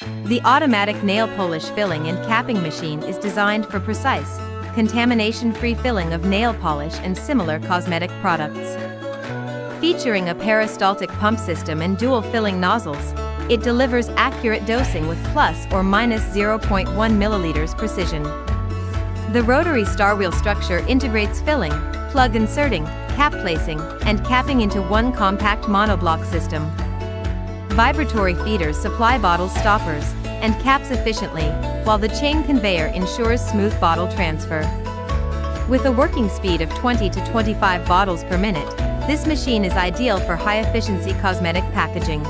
The automatic nail polish filling and capping machine is designed for precise, contamination-free filling of nail polish and similar cosmetic products. Featuring a peristaltic pump system and dual filling nozzles, it delivers accurate dosing with plus or minus 0.1 milliliters precision. The rotary starwheel structure integrates filling, plug inserting, cap placing, and capping into one compact monoblock system. Vibratory feeders supply bottle stoppers and caps efficiently, while the chain conveyor ensures smooth bottle transfer. With a working speed of 20 to 25 bottles per minute, this machine is ideal for high-efficiency cosmetic packaging.